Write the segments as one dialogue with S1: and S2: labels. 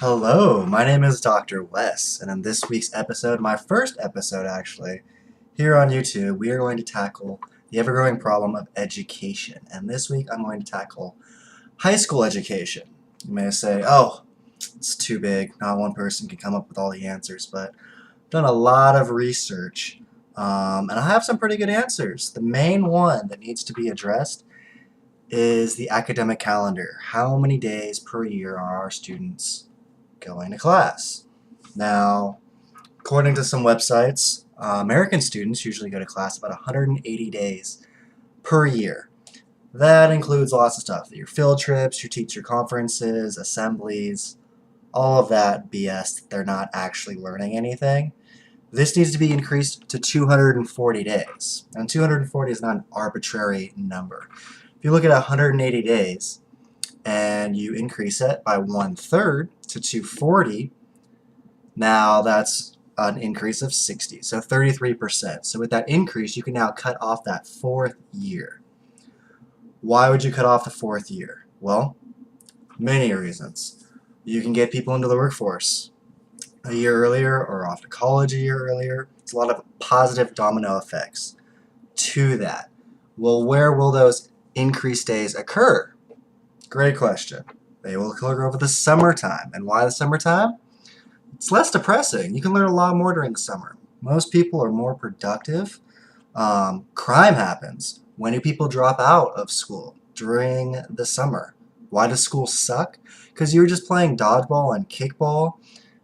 S1: Hello, my name is Dr. Wes, and in this week's episode, my first episode actually, here on YouTube, we are going to tackle the ever-growing problem of education. And this week, I'm going to tackle high school education. You may say, oh, it's too big, not one person can come up with all the answers, but I've done a lot of research, and I have some pretty good answers. The main one that needs to be addressed is the academic calendar. How many days per year are our students going to class? Now, according to some websites, American students usually go to class about 180 days per year. That includes lots of stuff, your field trips, your teacher conferences, assemblies, all of that BS. They're not actually learning anything. This needs to be increased to 240 days. And 240 is not an arbitrary number. If you look at 180 days and you increase it by 1/3 to 240, now that's an increase of 60, so 33%. So with that increase, you can now cut off that fourth year. Why would you cut off the fourth year? Well, many reasons. You can get people into the workforce a year earlier or off to college a year earlier. It's a lot of positive domino effects to that. Well, where will those increased days occur? Great question. They will occur over the summertime. And why the summertime? It's less depressing. You can learn a lot more during the summer. Most people are more productive. Crime happens. When do people drop out of school? During the summer. Why does school suck? Because you're just playing dodgeball and kickball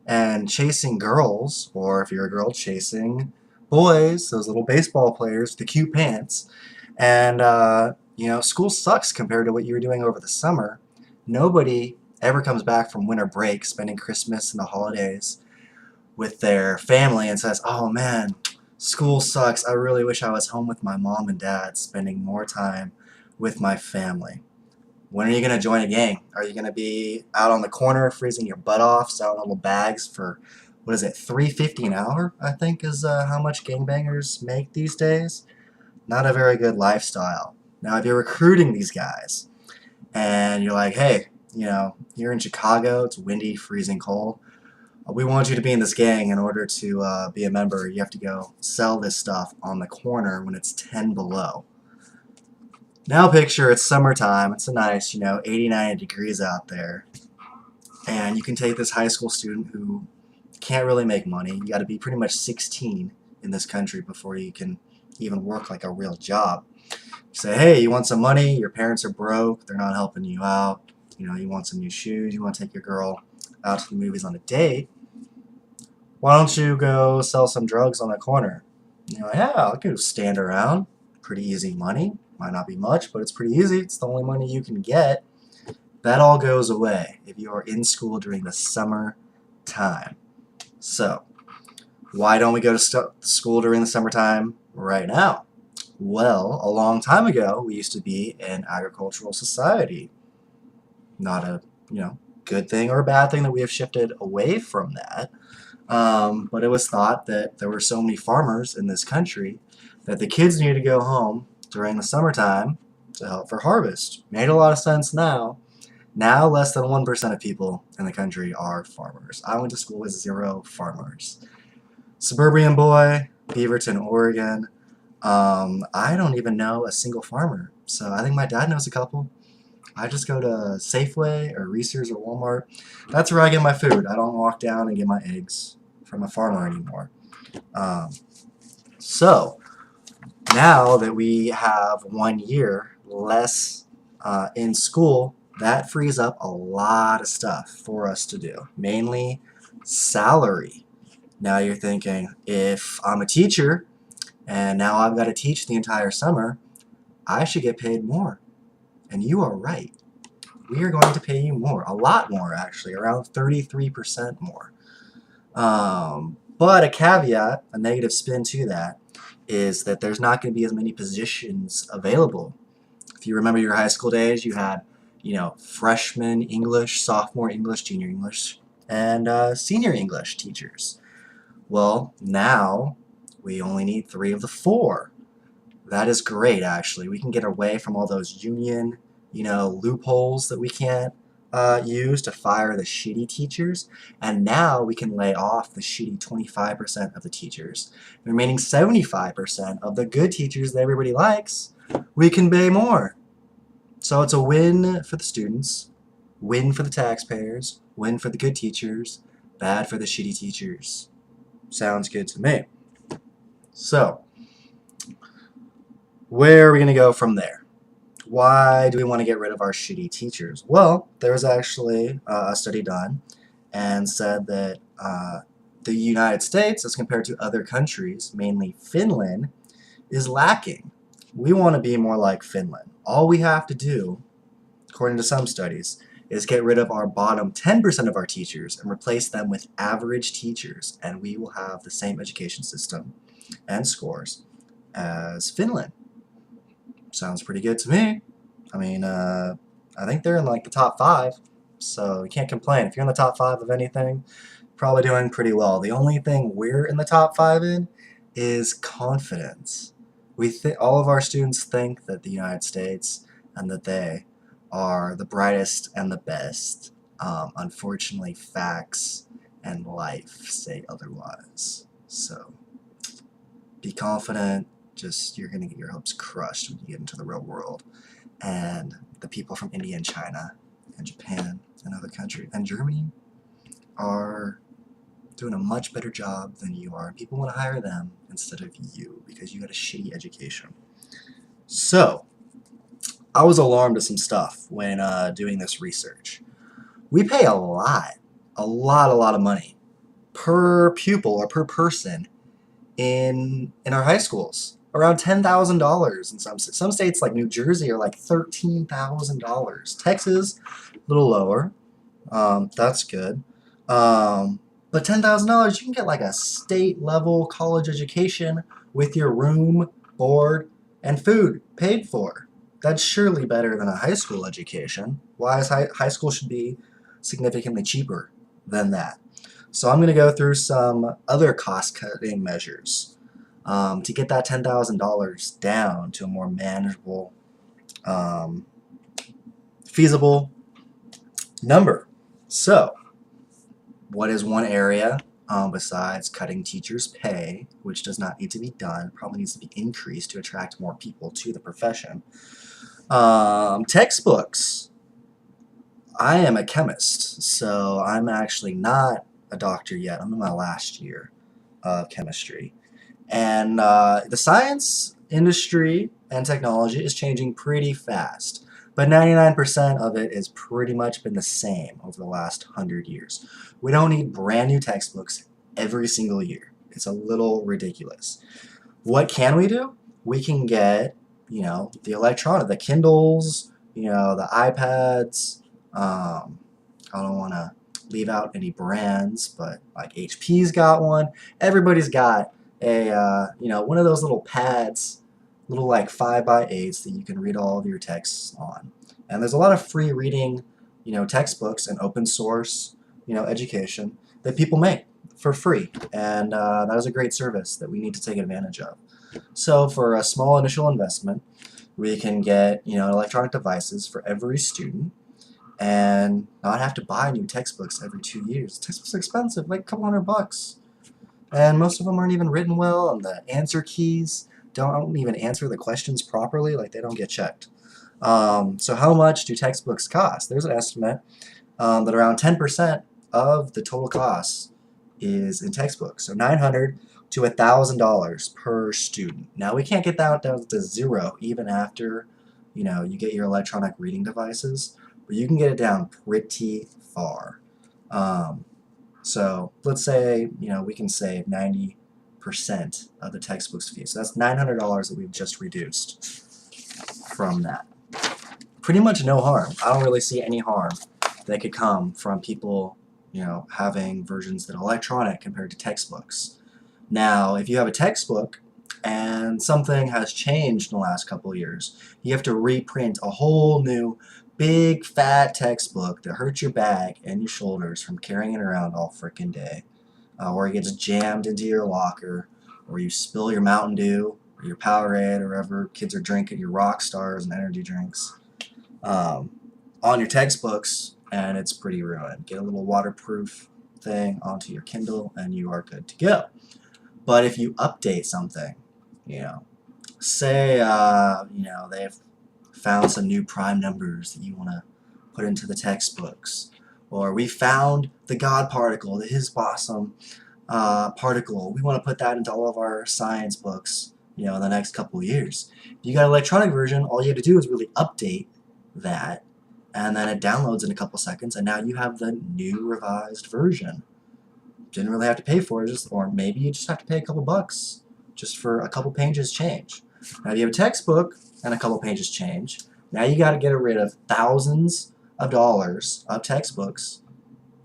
S1: and chasing girls, or if you're a girl, chasing boys, those little baseball players with the cute pants. And, school sucks compared to what you were doing over the summer. Nobody ever comes back from winter break, spending Christmas and the holidays with their family and says, oh man, school sucks. I really wish I was home with my mom and dad, spending more time with my family. When are you going to join a gang? Are you going to be out on the corner freezing your butt off, selling little bags for, what is it, $3.50 an hour, I think is how much gangbangers make these days? Not a very good lifestyle. Now, if you're recruiting these guys and you're like, hey, you're in Chicago, it's windy, freezing cold, we want you to be in this gang. In order to be a member, you have to go sell this stuff on the corner when it's 10 below. Now picture it's summertime, it's a nice, 80, 90 degrees out there, and you can take this high school student who can't really make money. You got to be pretty much 16 in this country before you can even work like a real job. Say, hey, you want some money? Your parents are broke, they're not helping you out. You want some new shoes, you want to take your girl out to the movies on a date. Why don't you go sell some drugs on the corner? You're like, yeah, I'll go stand around. Pretty easy money. Might not be much, but it's pretty easy. It's the only money you can get. That all goes away if you are in school during the summer time. So, why don't we go to school during the summertime right now? Well, a long time ago, we used to be an agricultural society. Not a, good thing or a bad thing that we have shifted away from that. But it was thought that there were so many farmers in this country that the kids needed to go home during the summertime to help for harvest. Made a lot of sense now. Now less than 1% of people in the country are farmers. I went to school with 0 farmers. Suburban boy, Beaverton, Oregon. I don't even know a single farmer. So I think my dad knows a couple. I just go to Safeway or Reese's or Walmart. That's where I get my food. I don't walk down and get my eggs from a farmer anymore. So now that we have 1 year less in school, that frees up a lot of stuff for us to do, mainly salary. Now you're thinking, if I'm a teacher and now I've got to teach the entire summer, I should get paid more. And you are right. We are going to pay you more, a lot more actually, around 33% more. But a caveat, a negative spin to that, is that there's not going to be as many positions available. If you remember your high school days, you had, freshman English, sophomore English, junior English, and senior English teachers. Well, now we only need 3 of the 4. That is great, actually. We can get away from all those union, loopholes that we can't used to fire the shitty teachers, and now we can lay off the shitty 25% of the teachers. The remaining 75% of the good teachers that everybody likes, we can pay more. So it's a win for the students, win for the taxpayers, win for the good teachers, bad for the shitty teachers. Sounds good to me. So, where are we going to go from there? Why do we want to get rid of our shitty teachers? Well, there was actually a study done and said that the United States, as compared to other countries, mainly Finland, is lacking. We want to be more like Finland. All we have to do, according to some studies, is get rid of our bottom 10% of our teachers and replace them with average teachers, and we will have the same education system and scores as Finland. Sounds pretty good to me. I mean, I think they're in like the top 5, so you can't complain. If you're in the top 5 of anything, probably doing pretty well. The only thing we're in the top 5 in is confidence. All of our students think that the United States and that they are the brightest and the best. Unfortunately, facts and life say otherwise. So be confident. Just you're gonna get your hopes crushed when you get into the real world. And the people from India and China and Japan and other countries and Germany are doing a much better job than you are. People want to hire them instead of you because you got a shitty education. So, I was alarmed at some stuff when doing this research. We pay a lot of money per pupil or per person in our high schools. Around $10,000 in some states like New Jersey are like $13,000. Texas, a little lower. That's good. But $10,000, you can get like a state level college education with your room, board, and food paid for. That's surely better than a high school education. Why is high school should be significantly cheaper than that? So I'm going to go through some other cost-cutting measures to get that $10,000 down to a more manageable, feasible number. So, what is one area besides cutting teachers' pay, which does not need to be done, probably needs to be increased to attract more people to the profession? Textbooks. I am a chemist, so I'm actually not a doctor yet. I'm in my last year of chemistry. And the science industry and technology is changing pretty fast. But 99% of it has pretty much been the same over the last 100 years. We don't need brand new textbooks every single year. It's a little ridiculous. What can we do? We can get, the electronic, the Kindles, the iPads. I don't want to leave out any brands, but like HP's got one. Everybody's got one of those little pads, little like 5x8s that you can read all of your texts on. And there's a lot of free reading, textbooks and open source, education that people make for free. And that is a great service that we need to take advantage of. So for a small initial investment, we can get, electronic devices for every student and not have to buy new textbooks every 2 years. Textbooks are expensive, like a couple $100. And most of them aren't even written well, and the answer keys don't even answer the questions properly, like they don't get checked. So how much do textbooks cost? There's an estimate that around 10% of the total cost is in textbooks. So $900 to $1,000 per student. Now we can't get that down to zero even after you get your electronic reading devices, but you can get it down pretty far. So let's say, we can save 90% of the textbook's fee. So that's $900 that we've just reduced from that. Pretty much no harm. I don't really see any harm that could come from people, having versions that are electronic compared to textbooks. Now, if you have a textbook and something has changed in the last couple of years, you have to reprint a whole new big fat textbook that hurts your back and your shoulders from carrying it around all frickin' day, or it gets jammed into your locker, or you spill your Mountain Dew or your Powerade or whatever kids are drinking, your Rock Stars and energy drinks, on your textbooks. and it's pretty ruined. Get a little waterproof thing onto your Kindle and you are good to go. But if you update something, you know, say they've found some new prime numbers that you want to put into the textbooks, or we found the God particle, the Higgs boson particle. We want to put that into all of our science books, in the next couple of years. If you got an electronic version, all you have to do is really update that, and then it downloads in a couple seconds, and now you have the new revised version. Didn't really have to pay for it, or maybe you just have to pay a couple bucks just for a couple pages change. Now if you have a textbook and a couple pages change, now you got to get rid of thousands of dollars of textbooks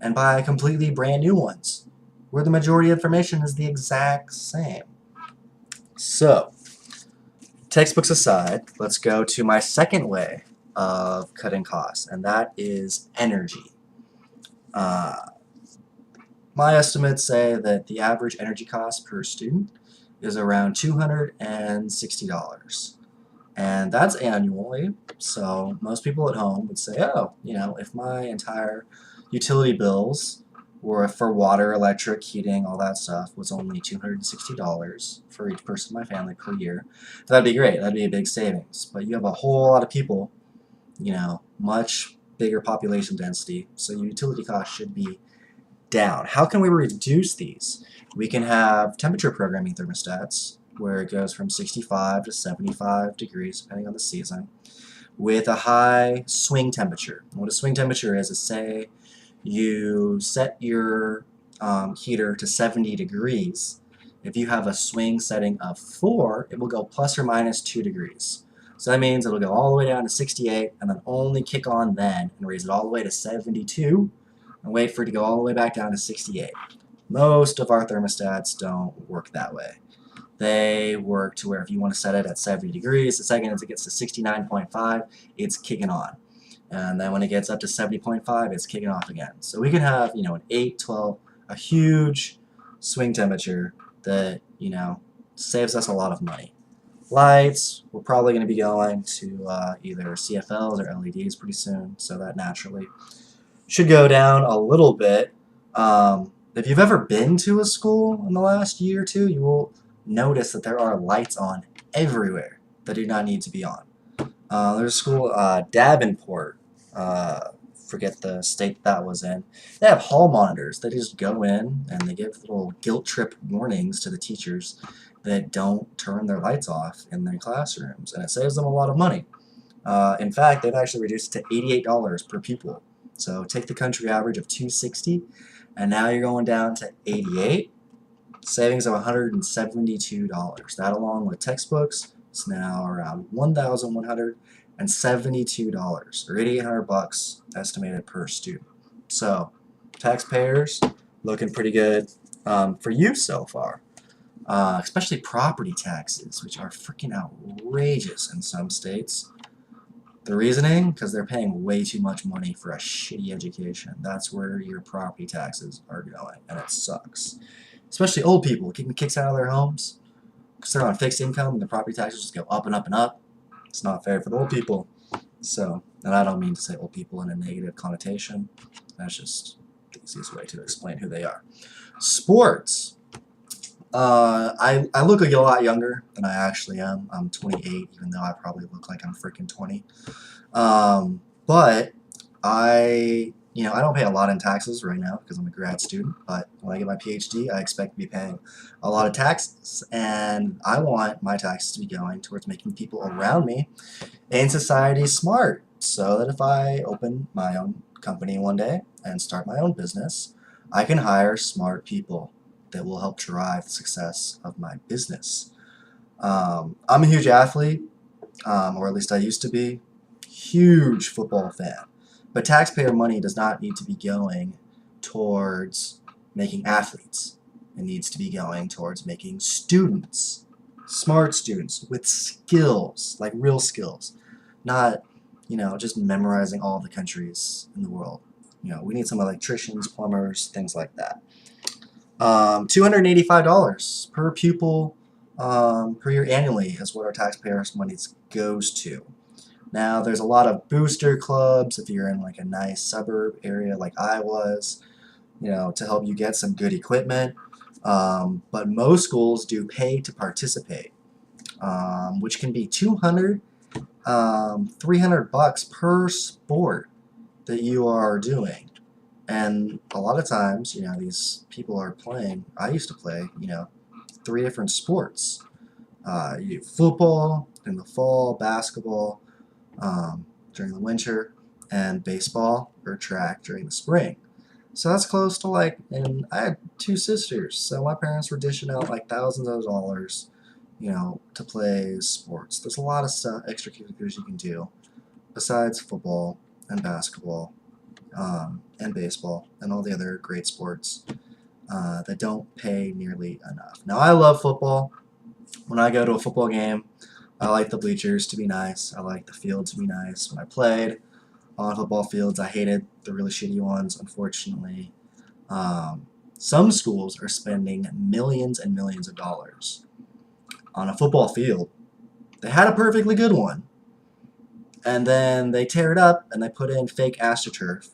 S1: and buy completely brand new ones, where the majority of information is the exact same. So, textbooks aside, let's go to my second way of cutting costs, and that is energy. My estimates say that the average energy cost per student is around $260. And that's annually, so most people at home would say, oh, if my entire utility bills were for water, electric, heating, all that stuff was only $260 for each person in my family per year, that'd be great. That'd be a big savings. But you have a whole lot of people, much bigger population density, so your utility costs should be down. How can we reduce these? We can have temperature programming thermostats where it goes from 65 to 75 degrees depending on the season with a high swing temperature. What a swing temperature is say you set your heater to 70 degrees. If you have a swing setting of 4, it will go plus or minus 2 degrees. So that means it'll go all the way down to 68 and then only kick on then and raise it all the way to 72 and wait for it to go all the way back down to 68. Most of our thermostats don't work that way. They work to where if you want to set it at 70 degrees, the second as it gets to 69.5, it's kicking on. And then when it gets up to 70.5, it's kicking off again. So we can have, an 8, 12, a huge swing temperature that, saves us a lot of money. Lights, we're probably going to be going to either CFLs or LEDs pretty soon, so that naturally should go down a little bit. If you've ever been to a school in the last year or two, you will notice that there are lights on everywhere that do not need to be on. There's a school, Davenport, forget the state that was in. They have hall monitors. They just go in and they give little guilt trip warnings to the teachers that don't turn their lights off in their classrooms, and it saves them a lot of money. In fact, they've actually reduced it to $88 per pupil. So take the country average of $260, and now you're going down to $88. Savings of $172. That, along with textbooks, is now around $1,172, or $8,800 estimated per student. So, taxpayers looking pretty good for you so far. Especially property taxes, which are freaking outrageous in some states. The reasoning? Because they're paying way too much money for a shitty education. That's where your property taxes are going, and it sucks. Especially old people getting kicked out of their homes because they're on fixed income and the property taxes just go up and up and up. It's not fair for the old people. So, and I don't mean to say old people in a negative connotation. That's just the easiest way to explain who they are. Sports. I look like a lot younger than I actually am. I'm 28, even though I probably look like I'm freaking 20. But I don't pay a lot in taxes right now because I'm a grad student. But when I get my PhD, I expect to be paying a lot of taxes, and I want my taxes to be going towards making people around me in society smart, so that if I open my own company one day and start my own business, I can hire smart people that will help drive the success of my business. I'm a huge athlete, or at least I used to be. Huge football fan. But taxpayer money does not need to be going towards making athletes. It needs to be going towards making students, smart students with skills, like real skills, not, just memorizing all the countries in the world. We need some electricians, plumbers, things like that. $285 per pupil per year annually is what our taxpayers' money goes to. Now, there's a lot of booster clubs if you're in like a nice suburb area like I was, to help you get some good equipment. But most schools do pay to participate, which can be 200, $300 per sport that you are doing. And a lot of times, these people are playing. I used to play, 3 different sports. You do football in the fall, basketball during the winter, and baseball or track during the spring. So that's close to and I had 2 sisters, so my parents were dishing out like thousands of dollars, to play sports. There's a lot of stuff, extracurriculars you can do besides football and basketball, and baseball and all the other great sports that don't pay nearly enough. Now, I love football. When I go to a football game, I like the bleachers to be nice. I like the field to be nice. When I played on football fields, I hated the really shitty ones, unfortunately. Some schools are spending millions and millions of dollars on a football field. They had a perfectly good one, and then they tear it up and they put in fake AstroTurf.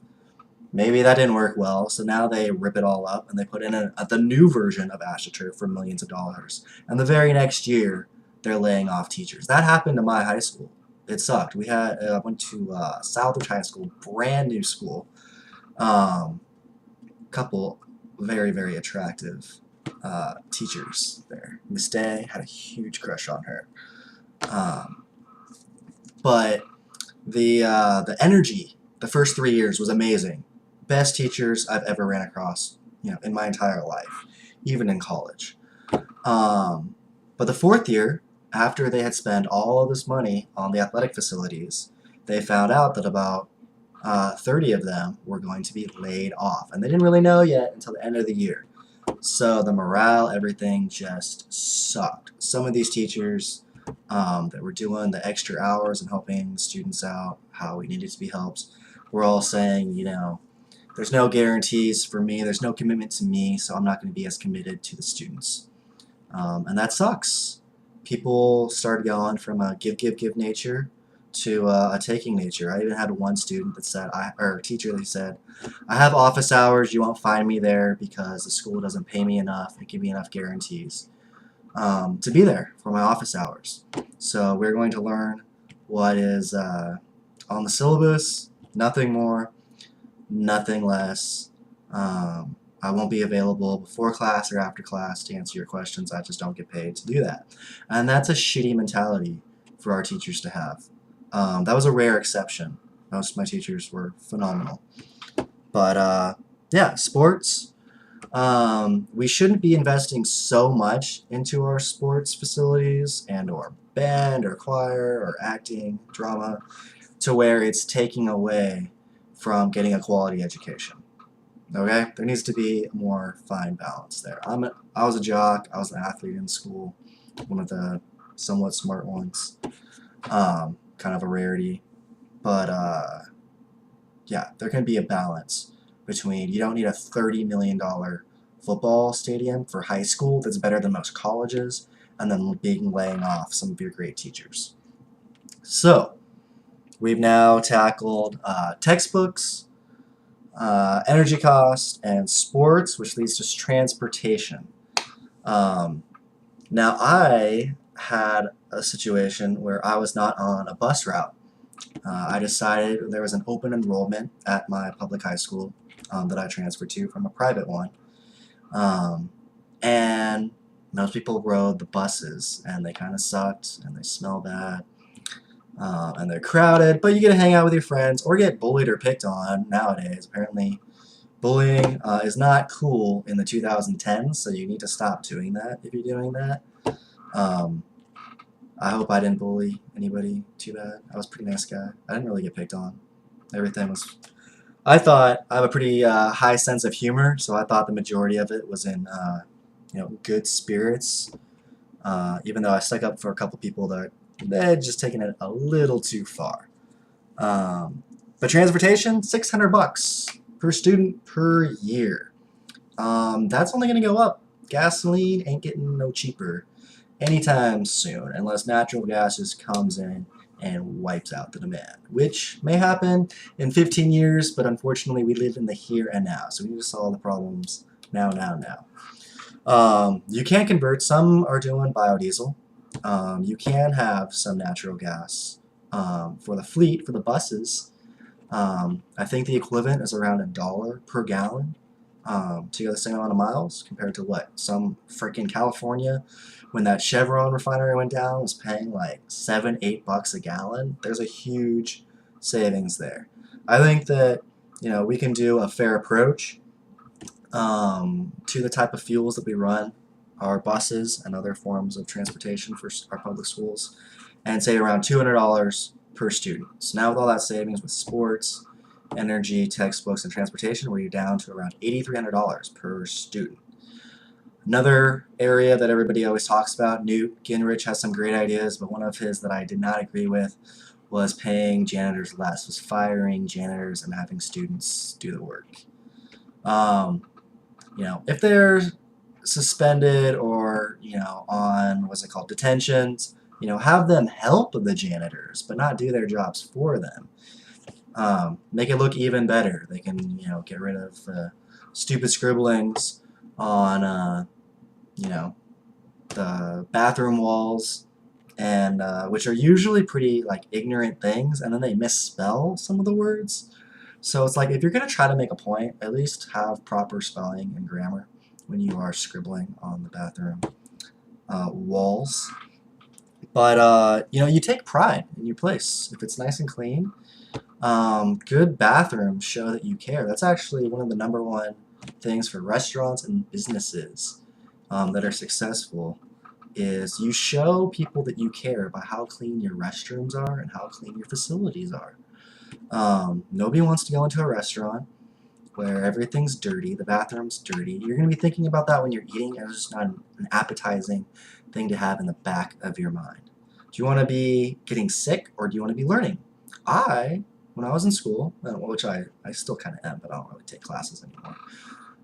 S1: Maybe that didn't work well, so now they rip it all up and they put in the new version of AstroTurf for millions of dollars. And the very next year, they're laying off teachers. That happened to my high school. It sucked. I went to Southridge High School, brand new school. Couple very, very attractive teachers there. Miss Day, had a huge crush on her. But the energy the first 3 years was amazing. Best teachers I've ever ran across, in my entire life, even in college. But the 4th year, after they had spent all of this money on the athletic facilities, they found out that about 30 of them were going to be laid off. And they didn't really know yet until the end of the year. So the morale, everything just sucked. Some of these teachers that were doing the extra hours and helping students out how we needed to be helped were all saying, there's no guarantees for me, there's no commitment to me, so I'm not going to be as committed to the students. And that sucks. People started going from a give nature to a taking nature. I even had one student that said, or a teacher that said, I have office hours, you won't find me there because the school doesn't pay me enough and give me enough guarantees to be there for my office hours. So we're going to learn what is on the syllabus, nothing more, nothing less. I won't be available before class or after class to answer your questions. I just don't get paid to do that. And that's a shitty mentality for our teachers to have. That was a rare exception. Most of my teachers were phenomenal. But yeah, sports. We shouldn't be investing so much into our sports facilities and or band or choir or acting, drama, to where it's taking away from getting a quality education. Okay? There needs to be a more fine balance there. I was a jock. I was an athlete in school, one of the somewhat smart ones. Kind of a rarity. But yeah, there can be a balance between you don't need a $30 million football stadium for high school that's better than most colleges, and then laying off some of your great teachers. So, we've now tackled textbooks, energy cost, and sports, which leads to transportation. Now, I had a situation where I was not on a bus route. I decided there was an open enrollment at my public high school that I transferred to from a private one. And most people rode the buses, and they kind of sucked, and they smell bad, and they're crowded, but you get to hang out with your friends or get bullied or picked on nowadays. Apparently, bullying is not cool in the 2010s, so you need to stop doing that if you're doing that. I hope I didn't bully anybody too bad. I was a pretty nice guy. I didn't really get picked on. Everything was... I have a pretty high sense of humor, so I thought the majority of it was in, good spirits. Even though I stuck up for a couple people that they'd just taken it a little too far. But transportation, $600 per student per year. That's only going to go up. Gasoline ain't getting no cheaper anytime soon, unless natural gas just comes in and wipes out the demand, which may happen in 15 years, but unfortunately we live in the here and now, so we need to solve the problems now. You can convert, some are doing biodiesel. You can have some natural gas. For the fleet, for the buses, I think the equivalent is around $1 per gallon to go the same amount of miles compared to what some freaking California, when that Chevron refinery went down, was paying like $7-8 a gallon. There's a huge savings there. I think that we can do a fair approach to the type of fuels that we run our buses and other forms of transportation for our public schools, and say around $200 per student. So now with all that savings with sports, energy, textbooks, and transportation, we're down to around $8,300 per student. Another area that everybody always talks about, Newt Gingrich has some great ideas, but one of his that I did not agree with was paying janitors less, was firing janitors and having students do the work. If they're suspended or on detentions, have them help the janitors, but not do their jobs for them. Make it look even better. They can get rid of the stupid scribblings on the bathroom walls, and which are usually pretty ignorant things, and then they misspell some of the words. So it's like, if you're going to try to make a point, at least have proper spelling and grammar when you are scribbling on the bathroom walls. But you take pride in your place. If it's nice and clean, good bathrooms show that you care. That's actually one of the #1 things for restaurants and businesses that are successful, is you show people that you care by how clean your restrooms are and how clean your facilities are. Nobody wants to go into a restaurant where everything's dirty, the bathroom's dirty. You're going to be thinking about that when you're eating, and it's just not an appetizing thing to have in the back of your mind. Do you want to be getting sick, or do you want to be learning? When I was in school, which I still kind of am, but I don't really take classes anymore.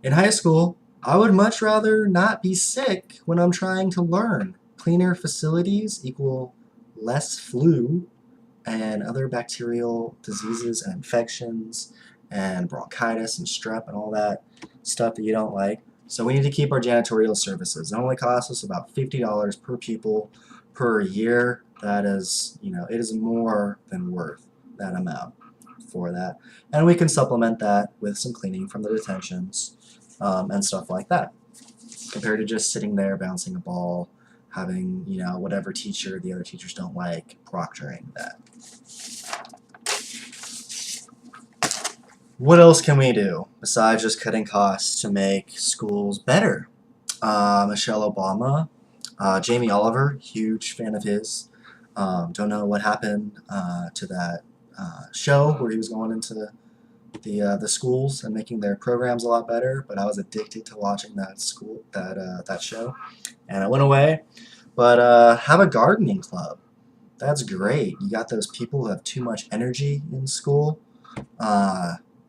S1: In high school, I would much rather not be sick when I'm trying to learn. Cleaner facilities equal less flu and other bacterial diseases and infections and bronchitis and strep and all that stuff that you don't like. So we need to keep our janitorial services. It only costs us about $50 per pupil per year. That is, it is more than worth that amount for that. And we can supplement that with some cleaning from the detentions and stuff like that, compared to just sitting there bouncing a ball, having, whatever teacher the other teachers don't like proctoring that. What else can we do besides just cutting costs to make schools better? Michelle Obama, Jamie Oliver, huge fan of his. Don't know what happened to that show where he was going into the schools and making their programs a lot better, but I was addicted to watching that show, and it went away. But have a gardening club. That's great. You got those people who have too much energy in school.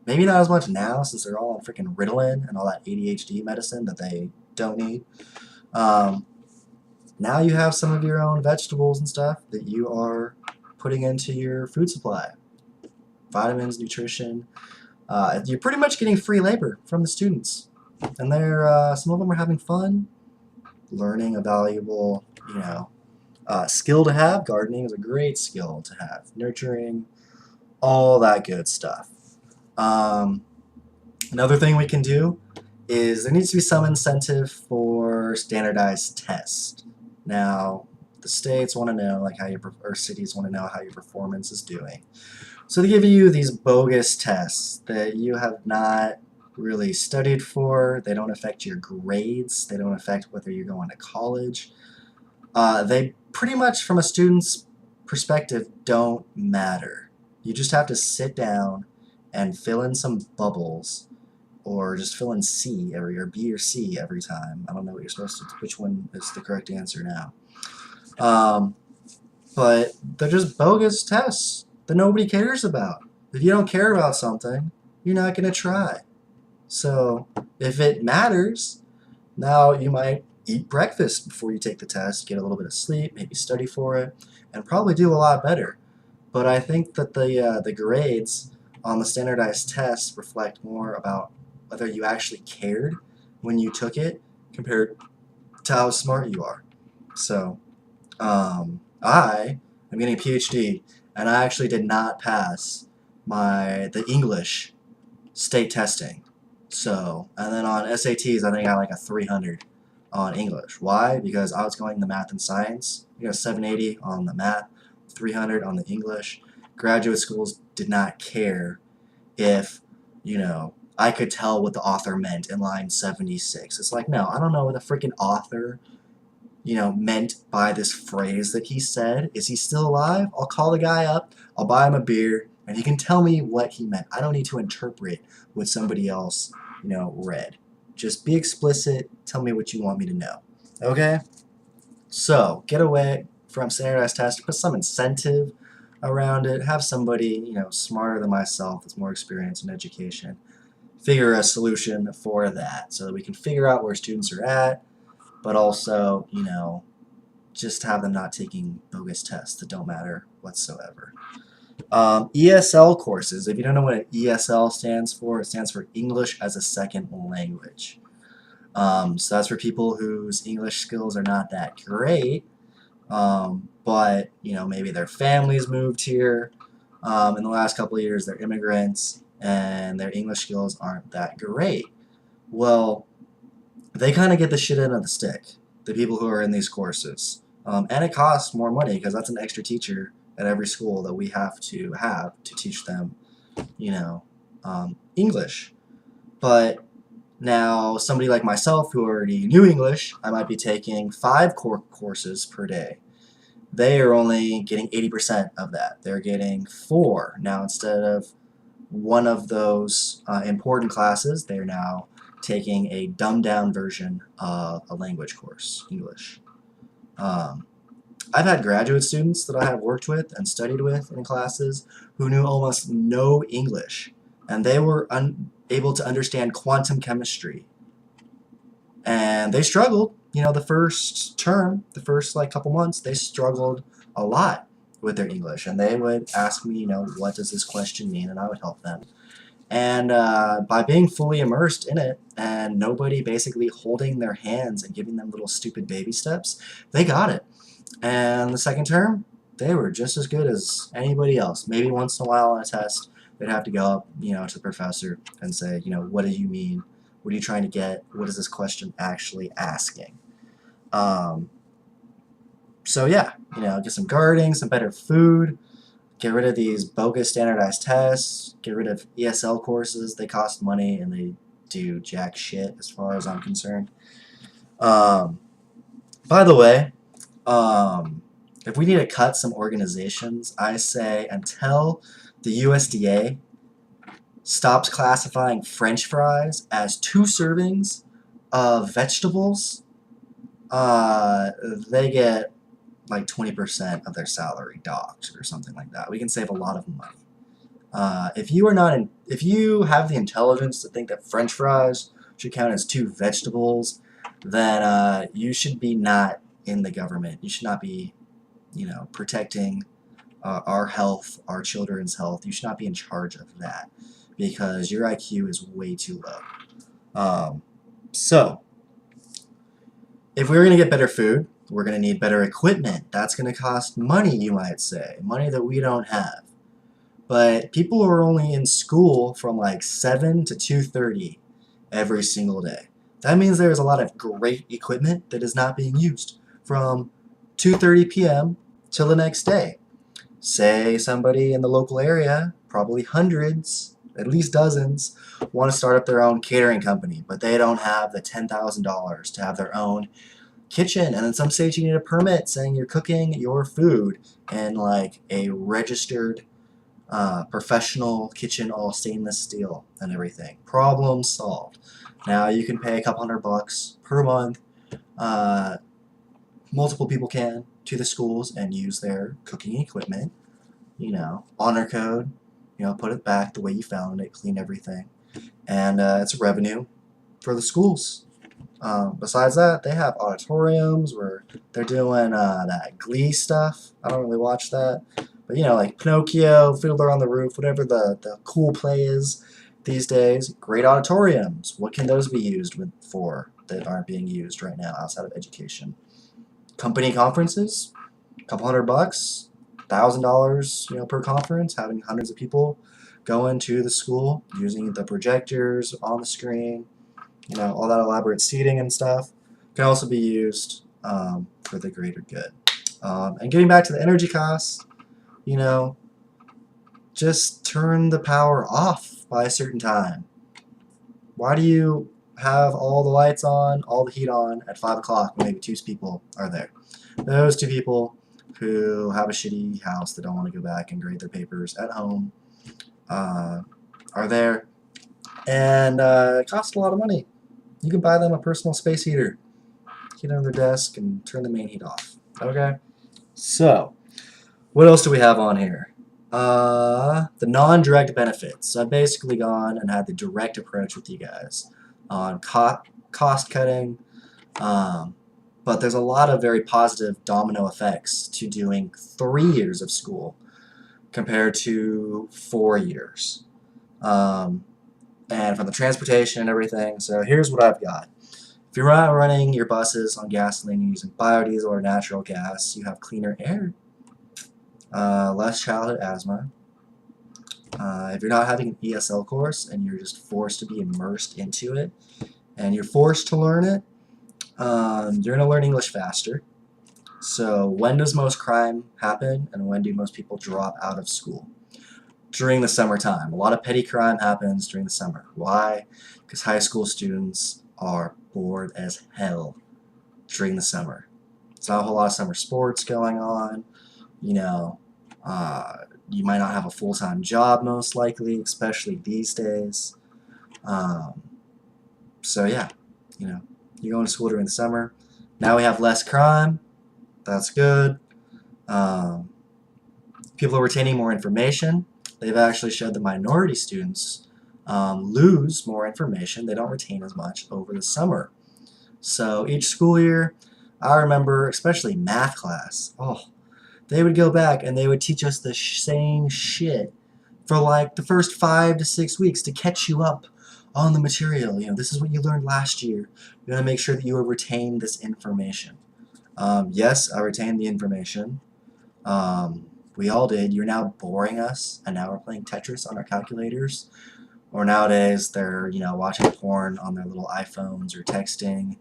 S1: Maybe not as much now, since they're all on freaking Ritalin and all that ADHD medicine that they don't need. Now you have some of your own vegetables and stuff that you are putting into your food supply. Vitamins, nutrition. You're pretty much getting free labor from the students. And some of them are having fun, learning a valuable, skill to have. Gardening is a great skill to have. Nurturing, all that good stuff. Another thing we can do is there needs to be some incentive for standardized tests. Now, the states want to know or cities want to know how your performance is doing. So they give you these bogus tests that you have not really studied for. They don't affect your grades. They don't affect whether you're going to college. They pretty much, from a student's perspective, don't matter. You just have to sit down and fill in some bubbles, or just fill in C or B or C every time. I don't know what you're supposed to, which one is the correct answer now. But they're just bogus tests that nobody cares about. If you don't care about something, you're not going to try. So if it matters, now you might eat breakfast before you take the test, get a little bit of sleep, maybe study for it, and probably do a lot better. But I think that the grades on the standardized tests reflect more about whether you actually cared when you took it compared to how smart you are. So I am getting a PhD, and I actually did not pass the English state testing. So, and then on SATs, I think I got like a 300 on English. Why? Because I was going the math and science. You know, 780 on the math, 300 on the English. Graduate schools did not care if, I could tell what the author meant in line 76. It's like, no, I don't know what the freaking author meant by this phrase that he said. Is he still alive? I'll call the guy up, I'll buy him a beer, and he can tell me what he meant. I don't need to interpret what somebody else, read. Just be explicit, tell me what you want me to know. Okay? So, get away from standardized tests, put some incentive around it, have somebody, smarter than myself, that's more experienced in education, figure a solution for that so that we can figure out where students are at, but also, just have them not taking bogus tests that don't matter whatsoever. ESL courses, if you don't know what an ESL stands for, it stands for English as a Second Language. So that's for people whose English skills are not that great, but maybe their families moved here in the last couple of years, they're immigrants, and their English skills aren't that great. Well, they kind of get the shit end of the stick, the people who are in these courses. And it costs more money because that's an extra teacher at every school that we have to teach them, English. But now, somebody like myself who already knew English, I might be taking 5 core courses per day. They are only getting 80% of that. They're getting 4. Now, instead of one of those important classes, they're now taking a dumbed-down version of a language course, English. I've had graduate students that I have worked with and studied with in classes who knew almost no English, and they were unable to understand quantum chemistry. And they struggled, the first term, the first couple months, they struggled a lot with their English, and they would ask me, what does this question mean, and I would help them. And by being fully immersed in it and nobody basically holding their hands and giving them little stupid baby steps, they got it. And the second term, they were just as good as anybody else. Maybe once in a while on a test, they'd have to go up, to the professor and say, what do you mean? What are you trying to get? What is this question actually asking? So yeah, get some guarding, some better food, get rid of these bogus standardized tests, get rid of ESL courses. They cost money and they do jack shit as far as I'm concerned. By the way, if we need to cut some organizations, I say until the USDA stops classifying French fries as 2 servings of vegetables, they get like 20% of their salary docked or something like that. We can save a lot of money. If you have the intelligence to think that French fries should count as 2 vegetables, then you should be not in the government. You should not be, protecting our health, our children's health. You should not be in charge of that because your IQ is way too low. So, if we're going to get better food, we're going to need better equipment. That's going to cost money, you might say, money that we don't have. But people are only in school from like 7 to 2:30 every single day. That means there's a lot of great equipment that is not being used from 2:30 p.m. till the next day. Say somebody in the local area, probably hundreds, at least dozens, want to start up their own catering company, but they don't have the $10,000 to have their own kitchen. And in some states you need a permit saying you're cooking your food in like a registered professional kitchen, all stainless steel and everything. Problem solved. Now you can pay a couple $100 per month. Multiple people can to the schools and use their cooking equipment. Honor code. Put it back the way you found it, clean everything, and it's revenue for the schools. Besides that, they have auditoriums where they're doing that Glee stuff. I don't really watch that, But like Pinocchio, Fiddler on the Roof, whatever the cool play is these days. Great auditoriums. What can those be used for that aren't being used right now outside of education? Company conferences, a couple $100, $1,000, per conference, having hundreds of people go into the school using the projectors on the screen, all that elaborate seating and stuff can also be used for the greater good. And getting back to the energy costs, just turn the power off by a certain time. Why do you have all the lights on, all the heat on at 5 o'clock when maybe 2 people are there? Those 2 people who have a shitty house that don't want to go back and grade their papers at home are there, and it costs a lot of money. You can buy them a personal space heater, heat it on their desk, and turn the main heat off. Okay? So, what else do we have on here? The non-direct benefits. So I've basically gone and had the direct approach with you guys on cost cutting, but there's a lot of very positive domino effects to doing 3 years of school compared to 4 years. And from the transportation and everything, so here's what I've got. If you're not running your buses on gasoline using biodiesel or natural gas, you have cleaner air, less childhood asthma. If you're not having an ESL course and you're just forced to be immersed into it, and you're forced to learn it, you're going to learn English faster. So when does most crime happen, and when do most people drop out of school? During the summertime. A lot of petty crime happens during the summer. Why? Because high school students are bored as hell during the summer. There's not a whole lot of summer sports going on. You might not have a full-time job most likely, especially these days. So yeah, you're going to school during the summer. Now we have less crime. That's good. People are retaining more information. They've actually showed that minority students lose more information. They don't retain as much over the summer. So each school year, I remember, especially math class, they would go back and they would teach us the same shit for like the first 5 to 6 weeks to catch you up on the material. This is what you learned last year. You want to make sure that you have retained this information. Yes, I retained the information. We all did. You're now boring us, and now we're playing Tetris on our calculators. Or nowadays, they're watching porn on their little iPhones, or texting,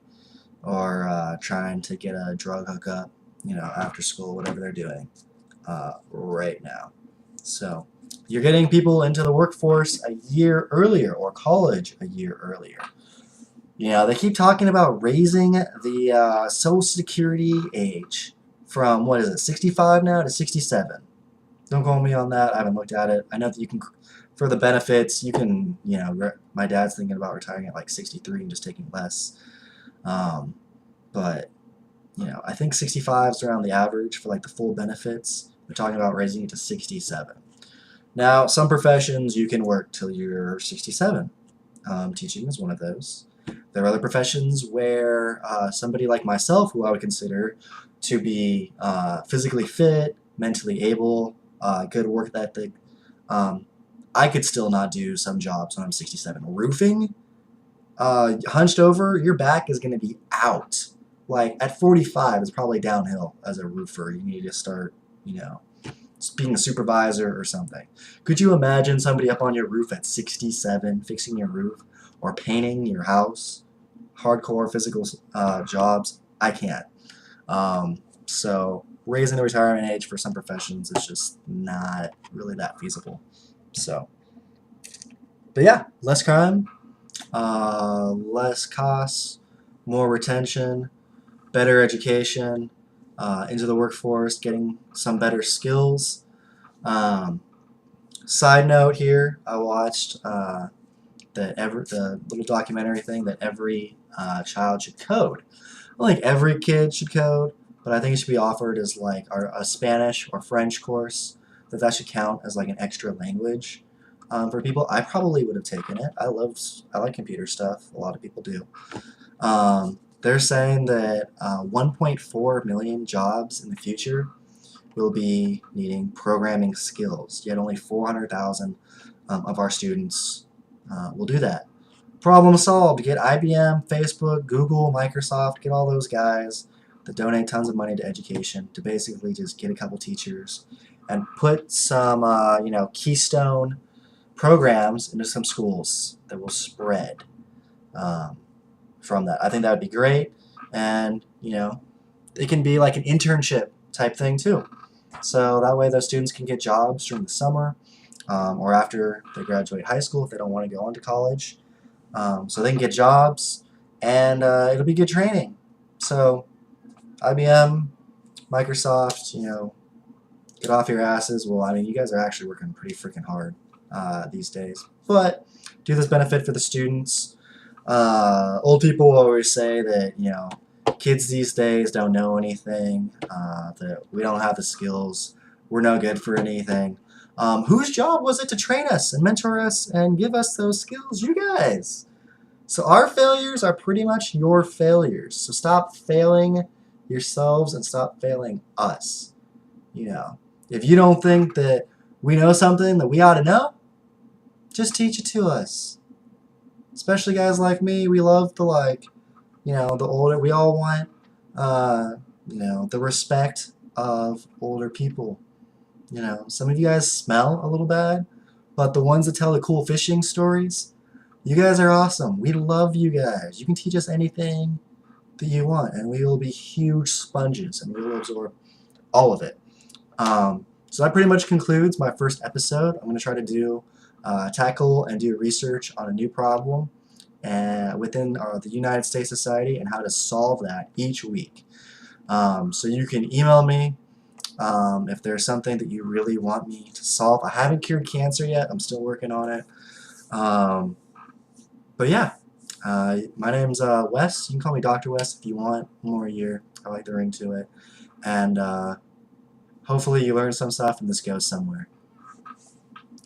S1: or trying to get a drug hookup, after school, whatever they're doing right now. So you're getting people into the workforce a year earlier, or college a year earlier. They keep talking about raising the Social Security age from, 65 now to 67. Don't call me on that. I haven't looked at it. I know that you can, for the benefits, you can, my dad's thinking about retiring at like 63 and just taking less. But, I think 65 is around the average for like the full benefits. They're talking about raising it to 67. Now, some professions you can work till you're 67. Teaching is one of those. There are other professions where somebody like myself, who I would consider to be physically fit, mentally able, good work ethic, I could still not do some jobs when I'm 67. Roofing, hunched over, your back is going to be out. Like at 45, it's probably downhill as a roofer. You need to start, being a supervisor or something. Could you imagine somebody up on your roof at 67 fixing your roof or painting your house? Hardcore physical jobs? I can't. So raising the retirement age for some professions is just not really that feasible. So, but yeah, less crime, less costs, more retention, better education, into the workforce, getting some better skills. Side note here, I watched the little documentary thing that every child should code. I don't think every kid should code, but I think it should be offered as like a Spanish or French course, that should count as like an extra language for people. I probably would have taken it. I like computer stuff. A lot of people do. They're saying that 1.4 million jobs in the future will be needing programming skills, yet only 400,000 of our students will do that. Problem solved. Get IBM, Facebook, Google, Microsoft, get all those guys that donate tons of money to education to basically just get a couple teachers and put some, keystone programs into some schools that will spread um, from that. I think that would be great, and it can be like an internship type thing too. So that way those students can get jobs during the summer or after they graduate high school if they don't want to go on to college. So they can get jobs, and it'll be good training. So IBM, Microsoft, get off your asses. Well, I mean, you guys are actually working pretty freaking hard these days. But do this benefit for the students. Old people always say that, kids these days don't know anything, that we don't have the skills, we're no good for anything. Whose job was it to train us and mentor us and give us those skills? You guys. So our failures are pretty much your failures. So stop failing yourselves and stop failing us. If you don't think that we know something that we ought to know, just teach it to us. Especially guys like me, we love the the older. We all want, the respect of older people. Some of you guys smell a little bad, but the ones that tell the cool fishing stories, you guys are awesome. We love you guys. You can teach us anything that you want, and we will be huge sponges, and we will absorb all of it. So that pretty much concludes my first episode. I'm going to try to tackle and do research on a new problem within the United States society and how to solve that each week. So you can email me if there's something that you really want me to solve. I haven't cured cancer yet. I'm still working on it. But yeah, my name's Wes. You can call me Dr. Wes if you want. One more year. I like the ring to it. And hopefully you learn some stuff and this goes somewhere.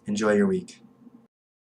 S1: Enjoy your week.